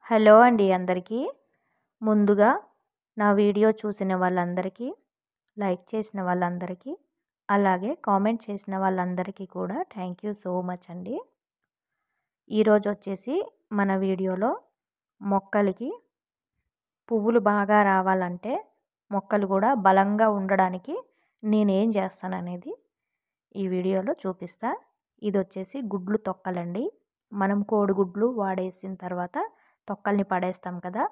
Hello అండి అందరికీ. ముందుగా నా వీడియో చూసిన వాళ్ళందరికీ, లైక్ చేసిన వాళ్ళందరికీ, అలాగే కామెంట్ చేసిన వాళ్ళందరికీ కూడా థ్యాంక్ యూ సో మచ్ అండి. ఈరోజు వచ్చేసి మన వీడియోలో మొక్కలకి పువ్వులు బాగా రావాలంటే, మొక్కలు కూడా బలంగా ఉండడానికి నేనేం చేస్తాననేది ఈ వీడియోలో చూపిస్తా. ఇది వచ్చేసి గుడ్లు తొక్కలండి. మనం కోడిగుడ్లు వాడేసిన తర్వాత తొక్కల్ని పడేస్తాం కదా,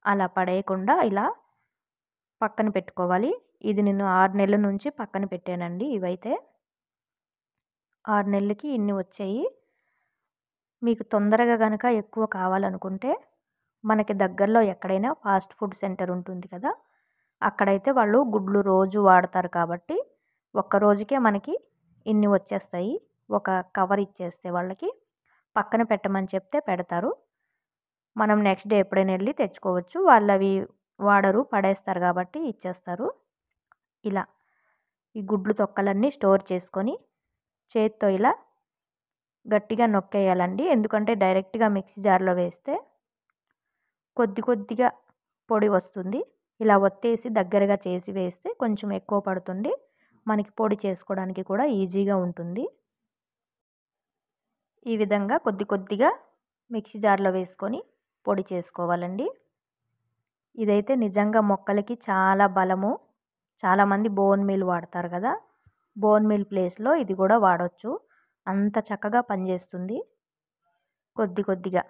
అలా పడేయకుండా ఇలా పక్కన పెట్టుకోవాలి. ఇది నేను 6 నెలల నుంచి పక్కన పెట్టానండి. ఇవైతే 6 నెలలకి ఇన్ని వచ్చాయి. మీకు తొందరగా కనుక ఎక్కువ కావాలనుకుంటే మనకి దగ్గరలో ఎక్కడైనా ఫాస్ట్ ఫుడ్ సెంటర్ ఉంటుంది కదా, అక్కడైతే వాళ్ళు గుడ్లు రోజు వాడతారు కాబట్టి ఒక్క రోజుకే మనకి ఇన్ని వచ్చేస్తాయి. ఒక కవర్ ఇచ్చేస్తే వాళ్ళకి పక్కన పెట్టమని చెప్తే పెడతారు. మనం నెక్స్ట్ డే ఎప్పుడైనా వెళ్ళి తెచ్చుకోవచ్చు. వాళ్ళు అవి వాడరు, పడేస్తారు కాబట్టి ఇచ్చేస్తారు. ఇలా ఈ గుడ్లు తొక్కలన్నీ స్టోర్ చేసుకొని చేత్తో ఇలా గట్టిగా నొక్కేయాలండి. ఎందుకంటే డైరెక్ట్గా మిక్సీ జార్లో వేస్తే కొద్ది కొద్దిగా పొడి వస్తుంది. ఇలా ఒత్తేసి దగ్గరగా చేసి వేస్తే కొంచెం ఎక్కువ పడుతుంది. మనకి పొడి చేసుకోవడానికి కూడా ఈజీగా ఉంటుంది. ఈ విధంగా కొద్ది కొద్దిగా మిక్సీ జార్లో వేసుకొని పొడి చేసుకోవాలండి. ఇదైతే నిజంగా మొక్కలకి చాలా బలము. చాలామంది బోన్ మీల్ వాడతారు కదా, బోన్ మీల్ ప్లేస్లో ఇది కూడా వాడవచ్చు. అంత చక్కగా పనిచేస్తుంది. కొద్ది కొద్దిగా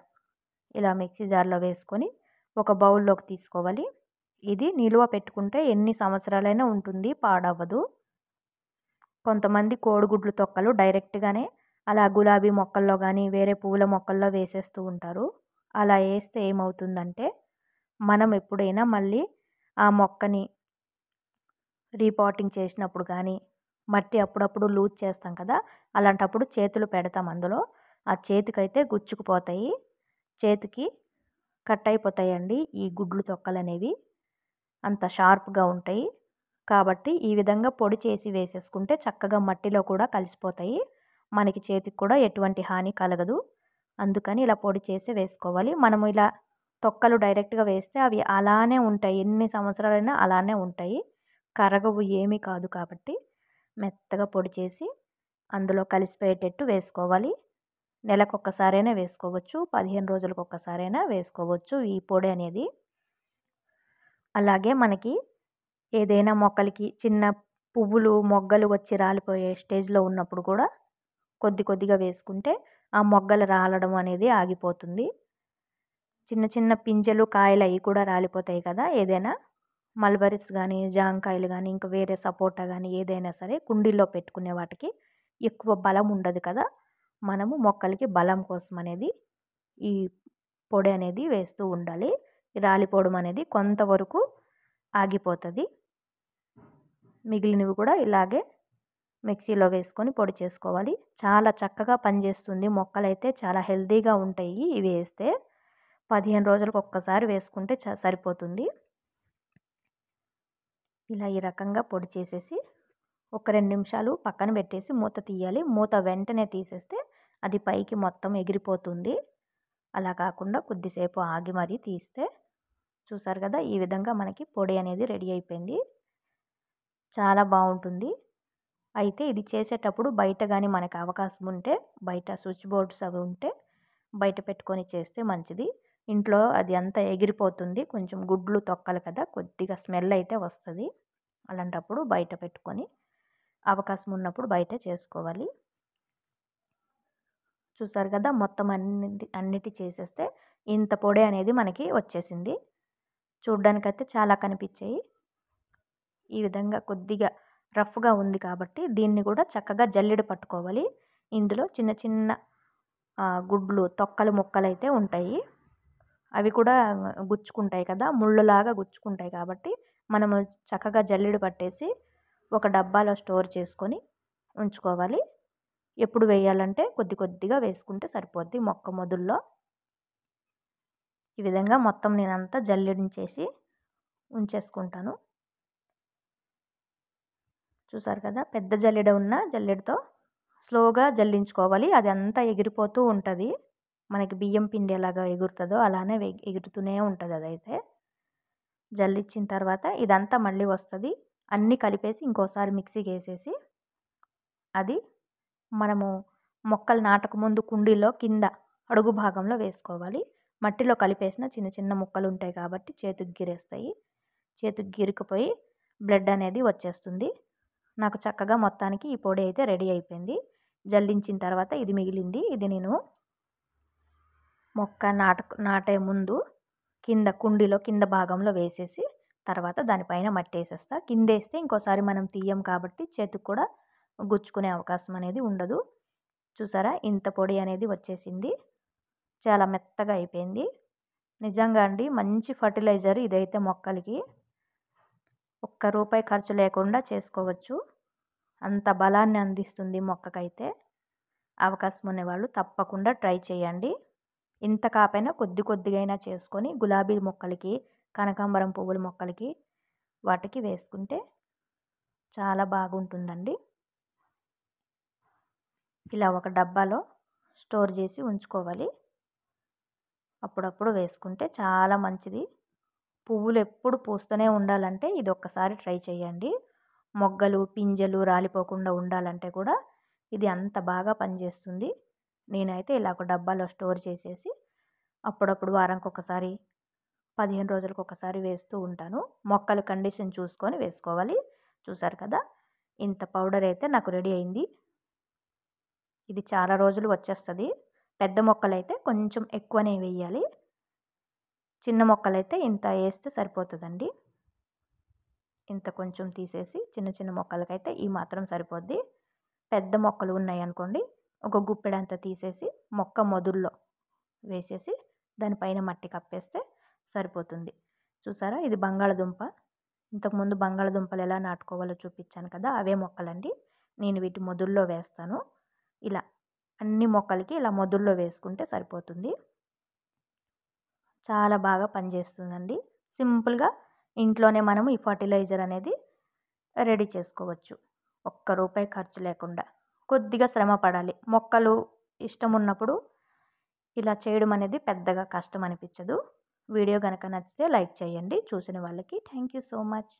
ఇలా మిక్సీ జార్లో వేసుకొని ఒక బౌల్లోకి తీసుకోవాలి. ఇది నిలువ పెట్టుకుంటే ఎన్ని సంవత్సరాలైనా ఉంటుంది, పాడవ్వదు. కొంతమంది కోడిగుడ్లు తొక్కలు డైరెక్ట్గానే అలా గులాబీ మొక్కల్లో కానీ వేరే పువ్వుల మొక్కల్లో వేసేస్తూ ఉంటారు. అలా వేస్తే ఏమవుతుందంటే, మనం ఎప్పుడైనా మళ్ళీ ఆ మొక్కని రీపాటింగ్ చేసినప్పుడు కానీ మట్టి అప్పుడప్పుడు లూజ్ చేస్తాం కదా, అలాంటప్పుడు చేతులు పెడతాం అందులో, ఆ చేతికైతే గుచ్చుకుపోతాయి, చేతికి కట్ అయిపోతాయండి ఈ గుడ్లు తొక్కలు అనేవి. అంత షార్ప్గా ఉంటాయి. కాబట్టి ఈ విధంగా పొడి చేసి వేసేసుకుంటే చక్కగా మట్టిలో కూడా కలిసిపోతాయి. మనకి చేతికి కూడా ఎటువంటి హాని కలగదు. అందుకని ఇలా పొడి చేసి వేసుకోవాలి. మనము ఇలా తొక్కలు డైరెక్ట్గా వేస్తే అవి అలానే ఉంటాయి, ఎన్ని సంవత్సరాలైనా అలానే ఉంటాయి, కరగవు, ఏమీ కాదు. కాబట్టి మెత్తగా పొడి చేసి అందులో కలిసిపోయేటట్టు వేసుకోవాలి. నెలకొక్కసారైనా వేసుకోవచ్చు, 15 రోజులకు ఒక్కసారైనా వేసుకోవచ్చు ఈ పొడి అనేది. అలాగే మనకి ఏదైనా మొక్కలకి చిన్న పువ్వులు మొగ్గలు వచ్చి రాలిపోయే స్టేజ్లో ఉన్నప్పుడు కూడా కొద్ది కొద్దిగా వేసుకుంటే ఆ మొగ్గలు రాలడం అనేది ఆగిపోతుంది. చిన్న చిన్న పింజలు కాయలు అవి కూడా రాలిపోతాయి కదా, ఏదైనా మల్బరీస్ కానీ జాంకాయలు కానీ ఇంకా వేరే సపోటా కానీ ఏదైనా సరే కుండీల్లో పెట్టుకునే వాటికి ఎక్కువ బలం ఉండదు కదా, మనము మొక్కలకి బలం కోసం అనేది ఈ పొడి అనేది వేస్తూ ఉండాలి. రాలిపోవడం అనేది కొంతవరకు ఆగిపోతుంది. మిగిలినవి కూడా ఇలాగే మిక్సీలో వేసుకొని పొడి చేసుకోవాలి. చాలా చక్కగా పనిచేస్తుంది. మొక్కలైతే చాలా హెల్తీగా ఉంటాయి ఇవి వేస్తే. 15 రోజులకు ఒక్కసారి వేసుకుంటే సరిపోతుంది. ఇలా ఈ రకంగా పొడి చేసేసి ఒక 2 నిమిషాలు పక్కన పెట్టేసి మూత తీయాలి. మూత వెంటనే తీసేస్తే అది పైకి మొత్తం ఎగిరిపోతుంది. అలా కాకుండా కొద్దిసేపు ఆగి మరీ తీస్తే, చూసారు కదా, ఈ విధంగా మనకి పొడి అనేది రెడీ అయిపోయింది. చాలా బాగుంటుంది. అయితే ఇది చేసేటప్పుడు బయట కానీ మనకు అవకాశం ఉంటే, బయట స్విచ్ బోర్డ్స్ అవి ఉంటే బయట పెట్టుకొని చేస్తే మంచిది. ఇంట్లో అది అంతా ఎగిరిపోతుంది. కొంచెం గుడ్లు తొక్కలు కదా, కొద్దిగా స్మెల్ అయితే వస్తుంది. అలాంటప్పుడు బయట పెట్టుకొని అవకాశం ఉన్నప్పుడు బయట చేసుకోవాలి. చూసారు కదా, మొత్తం అన్నిటి చేసేస్తే ఇంత పొడి అనేది మనకి వచ్చేసింది. చూడ్డానికైతే చాలా కనిపించాయి. ఈ విధంగా కొద్దిగా రఫ్గా ఉంది కాబట్టి దీన్ని కూడా చక్కగా జల్లెడ పట్టుకోవాలి. ఇందులో చిన్న చిన్న గుడ్లు తొక్కలు ముక్కలు అయితే ఉంటాయి, అవి కూడా గుచ్చుకుంటాయి కదా, ముళ్ళులాగా గుచ్చుకుంటాయి. కాబట్టి మనము చక్కగా జల్లెడ పట్టేసి ఒక డబ్బాలో స్టోర్ చేసుకొని ఉంచుకోవాలి. ఎప్పుడు వేయాలంటే కొద్ది కొద్దిగా వేసుకుంటే సరిపోద్ది మొక్క మొదల్లో. ఈ విధంగా మొత్తం నేనంతా జల్లెడించేసి ఉంచేసుకుంటాను. చూసారు కదా, పెద్ద జల్లెడ ఉన్న జల్లెడతో స్లోగా జల్లించుకోవాలి. అది అంతా ఎగిరిపోతూ ఉంటుంది. మనకి బియ్యం పిండి ఎలాగా ఎగురుతుందో అలానే ఎగురుతూనే ఉంటుంది. అదైతే జల్లించిన తర్వాత ఇదంతా మళ్ళీ వస్తుంది. అన్నీ కలిపేసి ఇంకోసారి మిక్సీకి వేసేసి అది మనము మొక్కలు నాటకముందు కుండీలో కింద అడుగు భాగంలో వేసుకోవాలి. మట్టిలో కలిపేసిన చిన్న చిన్న ముక్కలు ఉంటాయి కాబట్టి చేతికి గిరేస్తాయి. చేతికి గిరుకుపోయి బ్లడ్ అనేది వచ్చేస్తుంది. నాకు చక్కగా మొత్తానికి ఈ పొడి అయితే రెడీ అయిపోయింది. జల్లించిన తర్వాత ఇది మిగిలింది. ఇది నేను మొక్క నాటే ముందు కింద కుండీలో కింద భాగంలో వేసేసి తర్వాత దానిపైన మట్టి వేసేస్తా. కింద వేస్తే ఇంకోసారి మనం తీయం కాబట్టి చేతికి కూడా గుచ్చుకునే అవకాశం అనేది ఉండదు. చూసారా, ఇంత పొడి అనేది వచ్చేసింది. చాలా మెత్తగా అయిపోయింది. నిజంగా అండి మంచి ఫర్టిలైజర్ ఇదైతే మొక్కలకి. ₹1 ఖర్చు లేకుండా చేసుకోవచ్చు. అంత బలాన్ని అందిస్తుంది మొక్కకైతే. అవకాశం ఉన్నవాళ్ళు తప్పకుండా ట్రై చేయండి. ఇంత కాపైనా కొద్ది కొద్దిగైనా చేసుకొని గులాబీ మొక్కలకి, కనకాంబరం పువ్వుల మొక్కలకి వాటికి వేసుకుంటే చాలా బాగుంటుందండి. ఇలా ఒక డబ్బాలో స్టోర్ చేసి ఉంచుకోవాలి. అప్పుడప్పుడు వేసుకుంటే చాలా మంచిది. పువ్వులు ఎప్పుడు పూస్తూనే ఉండాలంటే ఇది ఒక్కసారి ట్రై చేయండి. మొగ్గలు పింజలు రాలిపోకుండా ఉండాలంటే కూడా ఇది అంత బాగా పనిచేస్తుంది. నేనైతే ఇలా ఒక డబ్బాలో స్టోర్ చేసేసి అప్పుడప్పుడు వారానికి ఒకసారి 15 రోజులకు ఒకసారి వేస్తూ ఉంటాను. మొక్కల కండిషన్ చూసుకొని వేసుకోవాలి. చూసారు కదా, ఇంత పౌడర్ అయితే నాకు రెడీ అయింది. ఇది చాలా రోజులు వచ్చేస్తుంది. పెద్ద మొక్కలైతే కొంచెం ఎక్కువనే వేయాలి. చిన్న మొక్కలైతే ఇంత వేస్తే సరిపోతుందండి. ఇంత కొంచెం తీసేసి చిన్న చిన్న మొక్కలకైతే ఈ మాత్రం సరిపోద్ది. పెద్ద మొక్కలు ఉన్నాయి అనుకోండి, ఒక గుప్పెడంత తీసేసి మొక్క మొదల్లో వేసేసి దానిపైన మట్టి కప్పేస్తే సరిపోతుంది. చూసారా, ఇది బంగాళదుంప. ఇంతకుముందు బంగాళదుంపలు ఎలా నాటుకోవాలో చూపించాను కదా, అవే మొక్కలండి. నేను వీటి మొదల్లో వేస్తాను. ఇలా అన్ని మొక్కలకి ఇలా మొదల్లో వేసుకుంటే సరిపోతుంది. చాలా బాగా పనిచేస్తుందండి. సింపుల్గా ఇంట్లోనే మనము ఈ ఫర్టిలైజర్ అనేది రెడీ చేసుకోవచ్చు. ₹1 ఖర్చు లేకుండా. కొద్దిగా శ్రమ పడాలి. మొక్కలు ఇష్టం ఉన్నప్పుడు ఇలా చేయడం అనేది పెద్దగా కష్టం అనిపించదు. వీడియో కనుక నచ్చితే లైక్ చేయండి. చూసిన వాళ్ళకి థ్యాంక్ యూ సో మచ్.